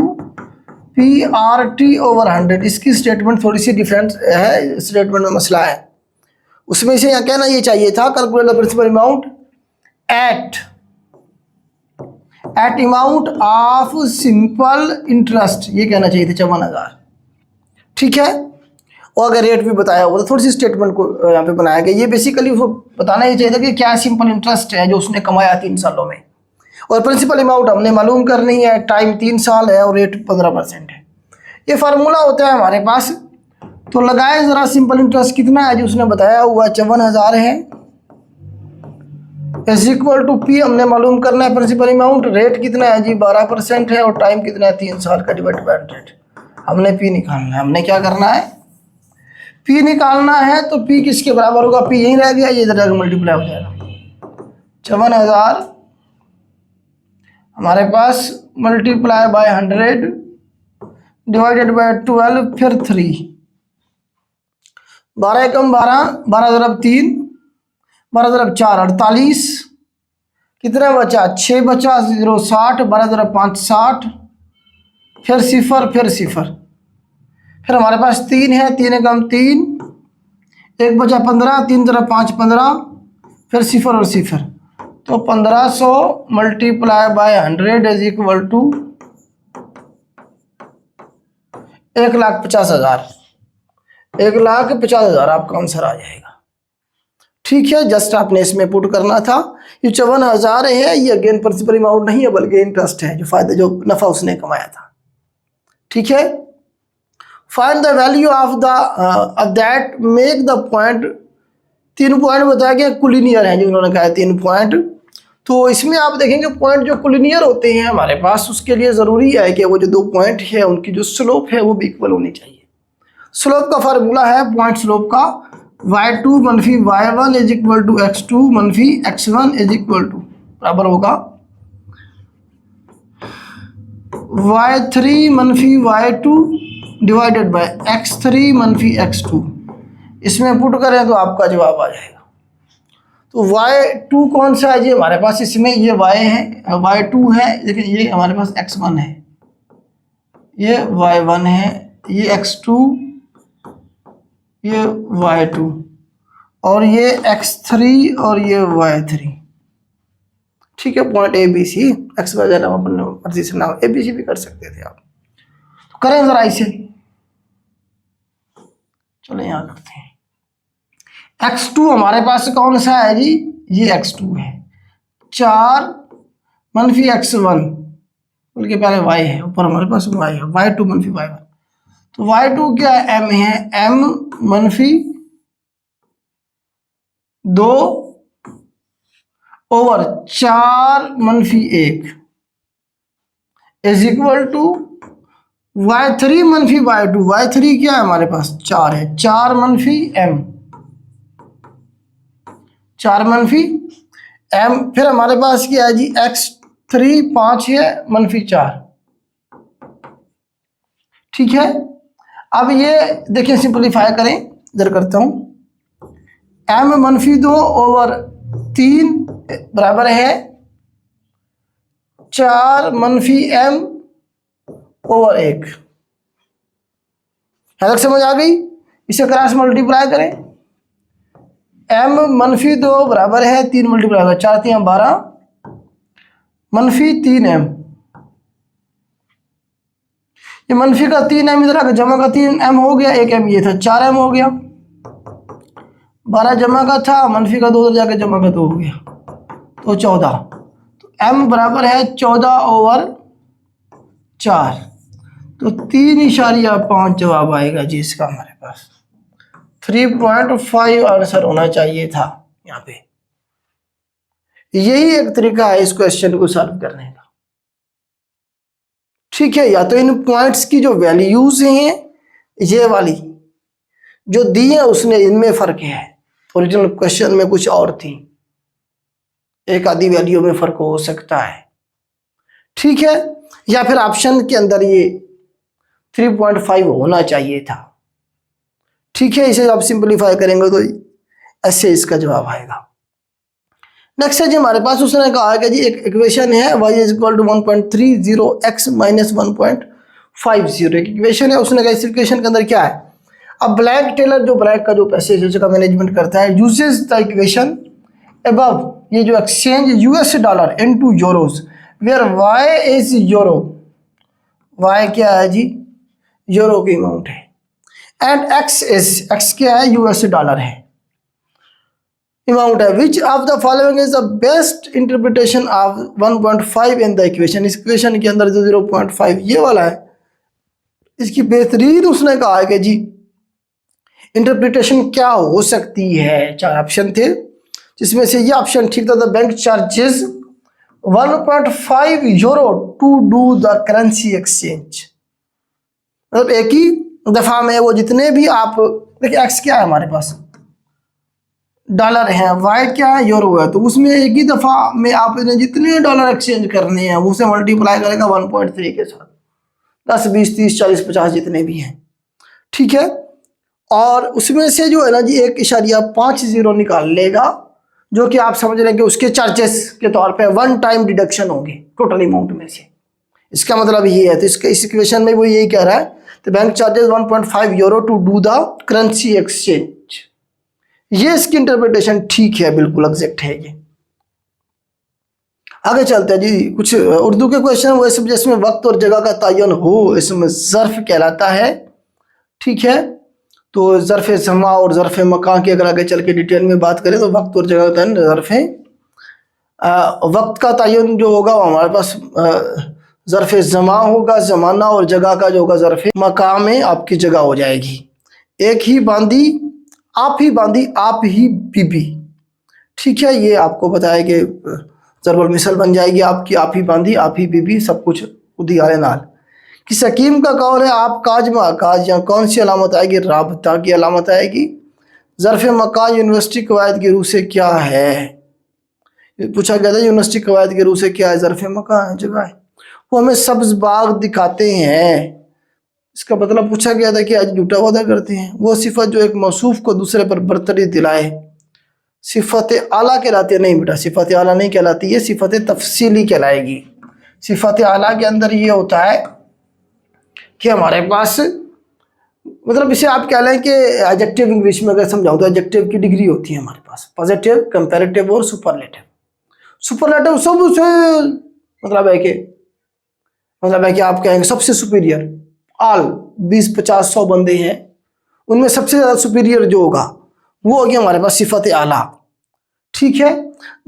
PRT/100। इसकी स्टेटमेंट थोड़ी सी डिफरेंट है, स्टेटमेंट में मसला है। उसमें से यहाँ कहना ये चाहिए था calculate the principal amount at amount of simple interest, ये कहना चाहिए था 54,000, ठीक है। और अगर रेट भी बताया हुआ तो थोड़ी सी स्टेटमेंट को यहाँ पे बनाया गया। ये बेसिकली उसको बताना ही चाहिए था कि क्या सिंपल इंटरेस्ट है जो उसने कमाया 3 सालों में, और प्रिंसिपल अमाउंट हमने मालूम करनी है, टाइम 3 साल है और रेट 15% है। ये फार्मूला होता है हमारे पास। तो लगाए ज़रा, सिंपल इंटरेस्ट कितना है जो उसने बताया हुआ 54,000 है, इज इक्वल टू P हमने मालूम करना है प्रिंसिपल अमाउंट, रेट कितना है जी 12% है, और टाइम कितना है 3 साल का, डिवाइड बाय 100। हमने P निकालना है, हमने क्या करना है P निकालना है। तो P किसके बराबर होगा, P यहीं रह गया, ये इधर जाकर मल्टीप्लाई हो जाएगा। 54,000 हमारे पास मल्टीप्लाई बाय 100 डिवाइडेड बाय 12 फिर 3, 12 कम 12, 12 × 3, 12 × 4 48, कितना बचा 6 बचा, 0 60, 12 × 5 60, फिर सिफर फिर सिफर, फिर हमारे पास 3 है, 3 कम 3, 1 बचा 15, 3 × 5 15, फिर सिफर और सिफर, तो 1500 multiply by 100 is equal to 1,50,000। 1,50,000 आपका आंसर आ जाएगा, ठीक है। जस्ट आपने इसमें पुट करना था। ये 54,000 है, ये अगेन प्रिंसिपल अमाउंट नहीं है बल्कि इंटरेस्ट है, जो फायदा जो नफा उसने कमाया था, ठीक है। Find the value of that make the point, 3 point बताया गया कुलिनियर है जो उन्होंने कहा 3 पॉइंट। तो इसमें आप देखेंगे पॉइंट जो कुलिनियर होते हैं हमारे पास, उसके लिए ज़रूरी है कि वो जो 2 पॉइंट है उनकी जो स्लोप है वो भी इक्वल होनी चाहिए। स्लोप का फार्मूला है पॉइंट स्लोप का, y2 - y1 is equal to x2 - x1 is equal to बराबर होगा y3 - y2 divided by x3 - x2। इसमें पुट करें तो आपका जवाब आ जाएगा। तो y2 कौन सा है जी हमारे पास, इसमें ये y है, y2 है, लेकिन ये हमारे पास x1 है, ये y1 है, ये x2, ये y2, और ये x3 और ये y3, ठीक है, point A B C, X Y Z हम अपने मर्जी से नाम ए बी सी भी कर सकते थे आप। तो करें जरा इसे, चलो यहाँ करते हैं। x2 हमारे पास कौन सा है जी, ये x2 है, 4 मनफी x1, बल्कि पहले y है, ऊपर हमारे पास y है, y2 मनफी y1। तो y2 क्या है, m है, m मनफी 2 ओवर 4 मनफी 1 इज इक्वल टू y3 मनफी y2। y3 क्या है हमारे पास, 4 है, 4 मनफी m, 4 मनफी m। फिर हमारे पास क्या है जी, x3 5 है मनफी 4, ठीक है। अब ये देखिए सिंपलीफाई करें, इधर करता हूं, m मनफी 2 ओवर 3 बराबर है 4 मनफी m ओवर 1। है, समझ आ गई। इसे क्रॉस मल्टीप्लाई करें, m मनफी 2 बराबर है 3 मल्टीप्लाई होगा 4 3 12 मनफी 3m, ये मनफी का 3m इधर आकर जमा का 3m हो गया, 1m ये था 4m हो गया, 12 जमा का था, मनफी का 2 उधर जाकर जमा का 2 हो गया, तो 14। तो m बराबर है 14 ओवर 4, तो 3.5 जवाब आएगा जी इसका हमारे पास। 3.5 आंसर होना चाहिए था यहाँ पे। यही एक तरीका है इस क्वेश्चन को सॉल्व करने का, ठीक है। या तो इन पॉइंट्स की जो वैल्यूज हैं, ये वाली जो दी है उसने इनमें फर्क है, ओरिजिनल क्वेश्चन में कुछ और थी, एक आधी वैल्यू में फर्क हो सकता है, ठीक है। या फिर ऑप्शन के अंदर ये 3.5 होना चाहिए था, ठीक है। इसे आप सिंपलीफाई करेंगे तो ऐसे इसका जवाब आएगा। नेक्स्ट है जी हमारे पास, उसने कहा है कि जी एक इक्वेशन है y is equal to 1.30x minus 1.50, एक इक्वेशन है। उसने कहा इस इक्वेशन के अंदर क्या है, अब ब्लैक टेलर जो ब्लैक का जो पैसेज है उसका मैनेजमेंट करता है, यूजेस द इक्वेशन अबव, ये जो exchange US dollar into euros where y is euro, y क्या है जी, यूरो की अमाउंट है, एंड x क्या है, यूएस डॉलर है अमाउंट है। Which of the following is the best interpretation of 1.5 in the equation, इस इक्वेशन के अंदर जो 0.5 ये वाला है, इसकी बेहतरीन उसने कहा है कि जी इंटरप्रिटेशन क्या हो सकती है। 4 ऑप्शन थे जिसमें से ये ऑप्शन ठीक था, the bank charges 1.5 euro to do the currency exchange, मतलब एक ही दफा में वो जितने भी आप देखिए, एक्स क्या है हमारे पास, डॉलर है, वाई क्या है, यूरो है, तो उसमें एक ही दफा में आपने जितने डॉलर एक्सचेंज करने हैं वो से मल्टीप्लाई करेगा 1.3 के साथ, 10 20 30 40 50 जितने भी हैं, ठीक है। और उसमें से जो है ना जी 1.5 जीरो निकाल लेगा, जो कि आप समझ रहे हैं कि उसके चार्जेस के तौर पे 1 टाइम डिडक्शन होंगे टोटल अमाउंट में से। इसका मतलब ये है, तो इसके इस इक्वेशन में वो यही कह रहा है, तो bank charges 1.5 euro to do the currency exchange. ये इसकी इंटरप्रिटेशन ठीक है, बिल्कुल एग्जैक्ट है ये। आगे चलते हैं जी, कुछ उर्दू के क्वेश्चन वो सब जिसमें वक्त और जगह का तयन हो, इसमें ज़र्फ कहलाता है, ठीक है। तो ज़र्फ़ ज़मा और ज़र्फ़ मकान की अगर आगे चल के डिटेल में बात करें तो वक्त और जगह का ज़र्फ़ वक्त का तयन जो होगा वो हमारे पास ज़र्फ़ ज़मा होगा, ज़माना, और जगह का जो होगा ज़र्फ़ मकाम में आपकी जगह हो जाएगी। एक ही बांधी आप ही बांधी आप ही बीबी, ठीक है। ये आपको बताया कि ज़रबुल मिसल बन जाएगी आपकी, आप ही बांधी आप ही बीबी सब कुछ उदी आले नाल। किस हकीम का कौल है, आप काज में आकाज, यहाँ कौन सी अलामत आएगी, राबता की अलामत आएगी। ज़र्फ़ मकान यूनिवर्सिटी कवायद की रूह से क्या है, पूछा गया था यूनिवर्सिटी कवायद की रूह से क्या है, ज़र्फ़ मकान है, जगह है। वो हमें सब्ज़ बाग दिखाते हैं, इसका मतलब पूछा गया था कि आज झूठा वादा करते हैं। वो सिफत जो एक मौसूफ को दूसरे पर बरतरी दिलाए सिफत आला कहलाती है। नहीं बेटा, सिफत आला नहीं कहलाती है, सिफत तफसीली कहलाएगी। सिफत आला के अंदर ये होता है कि हमारे पास मतलब इसे आप कह लें कि एडजेक्टिव इंग्लिश में अगर समझाऊँ तो एडजेक्टिव की डिग्री होती है हमारे पास, पॉजिटिव, कंपैरेटिव और सुपरलेटिव। सुपरलेटिव सबसे मतलब है कि आप कहेंगे सबसे सुपीरियर। ऑल 20, 50, 100 बंदे हैं, उनमें सबसे ज़्यादा सुपीरियर जो होगा वो हो गया हमारे पास सिफत आला। ठीक है,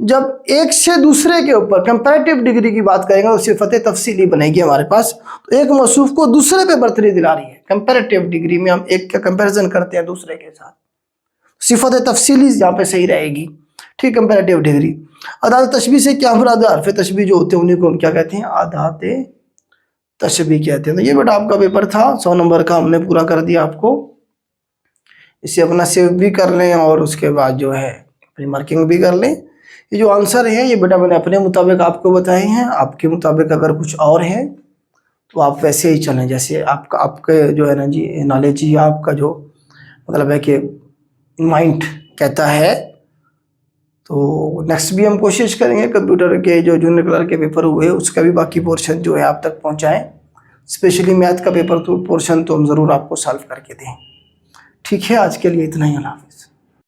जब एक से दूसरे के ऊपर कंपैरेटिव डिग्री की बात करेंगे तो सिफत तफसीली बनेगी हमारे पास। तो एक मौसूफ को दूसरे पे बर्तरी दिला रही है, कंपैरेटिव डिग्री में हम एक का कंपैरिजन करते हैं दूसरे के साथ, सिफत तफसीली यहाँ पे सही रहेगी। ठीक, कंपैरेटिव डिग्री। अदात तशबीह से क्या मुराद है? हरफ तशबीह जो होते हैं उन्हीं को हम क्या कहते हैं? अदात तशबीह कहते हैं। तो ये बेटा आपका पेपर था, 100 नंबर का हमने पूरा कर दिया आपको। इसे अपना सेव भी कर लें और उसके बाद जो है अपनी मार्किंग भी कर लें। ये जो आंसर है ये बेटा मैंने अपने मुताबिक आपको बताए हैं, आपके मुताबिक अगर कुछ और है तो आप वैसे ही चलें जैसे आपके जो है ना जी नॉलेज या आपका जो मतलब है कि माइंड कहता है। तो नेक्स्ट भी हम कोशिश करेंगे कंप्यूटर के जो जूनियर क्लर्क के पेपर हुए उसका भी बाकी पोर्शन जो है आप तक पहुंचाएं। स्पेशली मैथ का पेपर तो पोर्शन तो हम ज़रूर आपको सॉल्व करके दें। ठीक है, आज के लिए इतना ही। अल्लाह।